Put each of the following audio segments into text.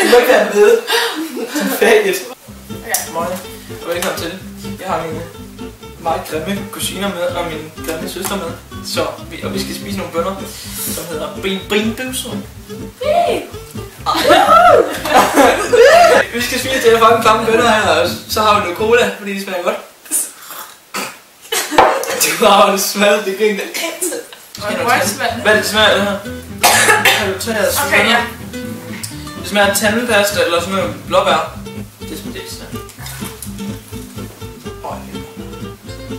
Det må ikke være med. Tilfældigt. Morgen, og velkommen til. Jeg har mine meget grimme kusiner med, og min grimme søster med. Og vi skal spise nogle bønner, som hedder brinbøvser. Vi skal spise det her fucking klamme bønner her, og så har vi noget cola, fordi det smager godt. Du har jo smaget det grin der. Hvad er det smager det her? Kan du tage jeres bønner? Ja. Det smager af tandpasta eller sådan noget blåbær. Det smager det sådan.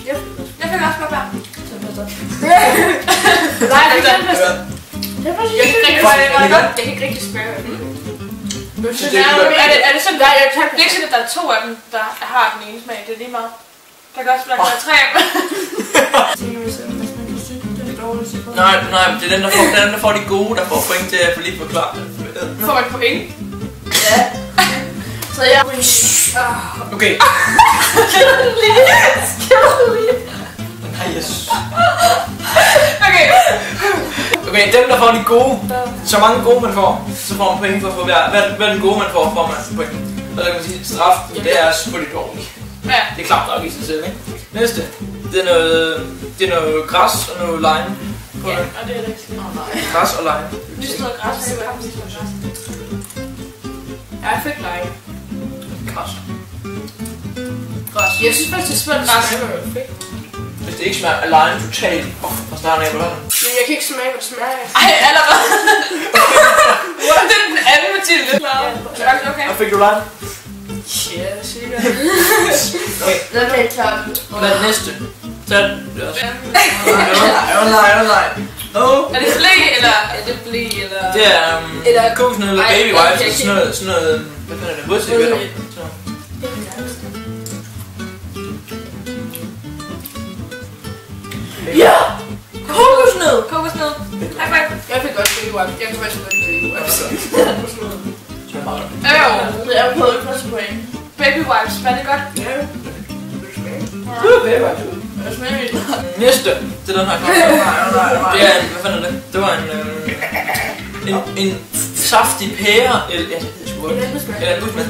Jeg fik også blåbær. Tandpasta. Nej, det er tandpasta. Jeg kan ikke rigtig spørge. Er det sådan, det er ikke sådan, at der er 2 af dem, der har den ene smag. Det er lige meget. Der kan også være 3 af dem. Nej, det er den, der får de gode, der får point til at få lige forklare. Får man point? Ja. Så jeg... Okay. Nej, yes. Okay, dem der får de gode, så mange gode man får, så får man point for at få hver. Hvad er den gode man får man point. Og så kan man sige, straf, det er selvfølgelig dårligt. Ja. Det er klart nok i sig selv, ikke? Næste. Det er noget græs og noget lime. Ja, og det er det ikke slet. Græs og lime. Lystret græs. Jeg fik lime. Græs. Jeg synes faktisk, det smager græs. Hvis det ikke smager af lime totalt fra starten af, hvordan? Men jeg kan ikke smage, hvad det smager af. Ej, allerede. Det er den anden Mathilde. Okay. Og fik du lime? Ja, sikkert. Okay. Det er klart. Hvad er det næste? Så er det også. Nej. Er det blæ, eller er det blæ, eller... Det er kokosnød eller baby wipes, sådan noget, hvad fanden er det, vådstikker? Ja! Kokosnød! Kokosnød. High five. Jeg fik også baby wipes. Jeg kan faktisk godt lide baby wipes. Kokosnød. Det er på det første point. Baby wipes, var det godt? Ja. Baby wipes. Næste, det er den her. Det er hvad fanden er det? Det var en saftig pære, eller ja, det hedder sgu godt. Eller en busmand.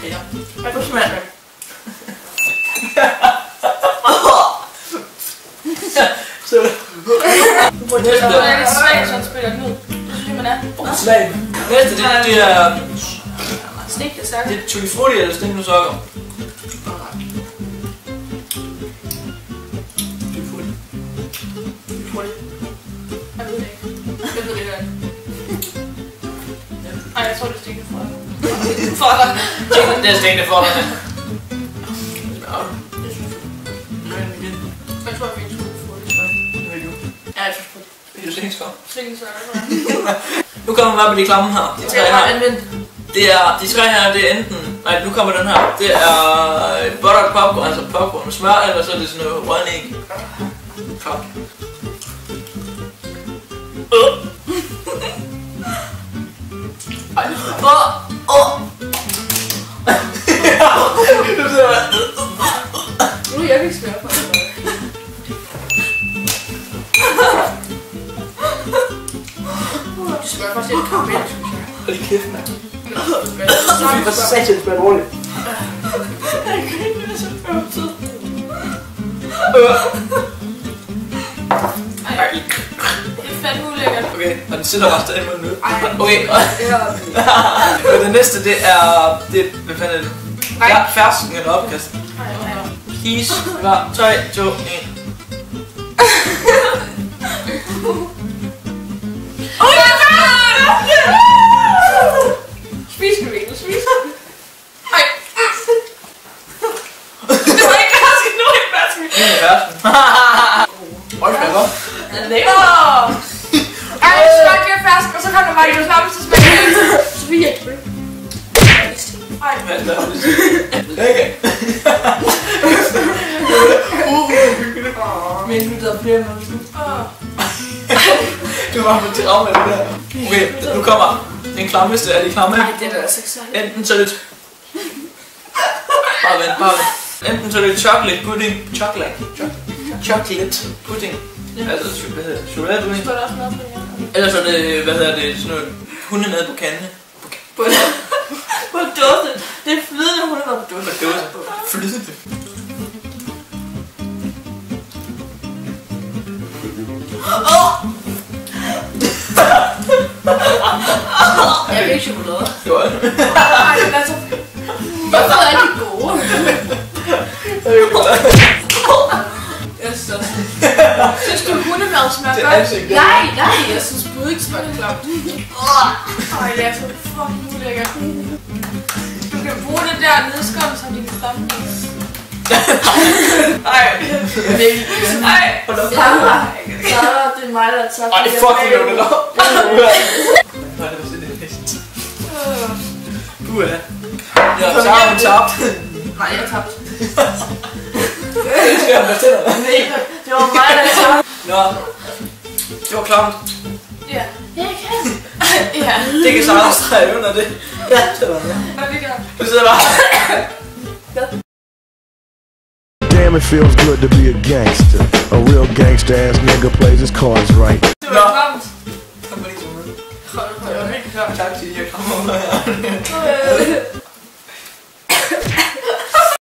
Ja. Hvad er busmand? Så næste. Det er lidt svagt, så han spiller den ud. Det synes man er. Slag. Næste, det er... Stegte sokker. Det er tutti frutti eller stegte sokker. Tutti frutti. Jeg ved det ikke. Jeg ved det ikke. Ej, jeg tror det er stegte for dig. For dig. Det er stegte for dig. Jeg tror, vi er tutti frutti. Ja, jeg synes på det. Det er jo stegte sokker. Stegte sokker. Nu kommer vi med de klamme her. De tre her. Det er, de tre her, det er enten... Nej, nu kommer den her. Det er buttered popcorn, altså popcorn med smør, eller så er det sådan noget rødden æg. Klart. Ej, det er Nu er jeg ikke smør på det. Det smager faktisk lidt karamel, synes jeg. Hold i kæft, mand. Hvad satan, det smager dårligt. Jeg kan ikke være så følelset. Ej, det er fandme ulækkert. Okay, og den sidder bare stadig med nød. Okay, og det næste, det er... Hvad fanden er det? Ja, fersken eller opkast. His, var 3, 2, 1. Spis den, Mikkel, spis den. Ej. Det var ikke fersken, nu er det fersken. Det er fersken. Hold da godt. Den er lækker. Ej, så godt give fersken, og så kom der bare det klammeste smag. Sofie. Ej. Okay. Men nu der flere måneder. Du var på traum med det der. Okay, nu kommer den klammeste af de klamme. Nej, det er da altså ikke særligt. Enten så er det... Bare vent. Enten så er det chocolate pudding. Chocolate. chocolate pudding. Ja. Altså, hvad hedder det? Chokoladepudding. Står der også noget på det her? Ellers er det, hvad hedder det, sådan noget hundemad på kande. På dåse. Det er flydende hundemad på dåse. På dåse. Flydende. Jeg vil ikke chokolade. Godt. Ej, den er så... Hvorfor er de gode? Jeg synes, synes du hundemad smager godt? Nej, jeg synes budding smager klamt. Ej, det er så fucking ulækkert. Du kan bruge det der nedskål som din thumbnails. Ej, hold da Sara, det er mig, der tager. Ej, fucking lov det op. Nej, det var sådan en hest. Buha. Jeg har tabt. Nej, jeg tabte. Det skal jeg bestille dig. Nej, det var mig, der tabte. Nå, det var klamt. Ja. Jeg kan. Ja. Det kan Sara strege under det. Ja, det var det. Hvad er det der? Du sidder bare. Damn, it feels good to be a gangster. A real gangster ass nigga plays his cards right. Det var klamt. Kom på lige til med. Hold da, det var helt klamt. Tak til jer. Kom over her.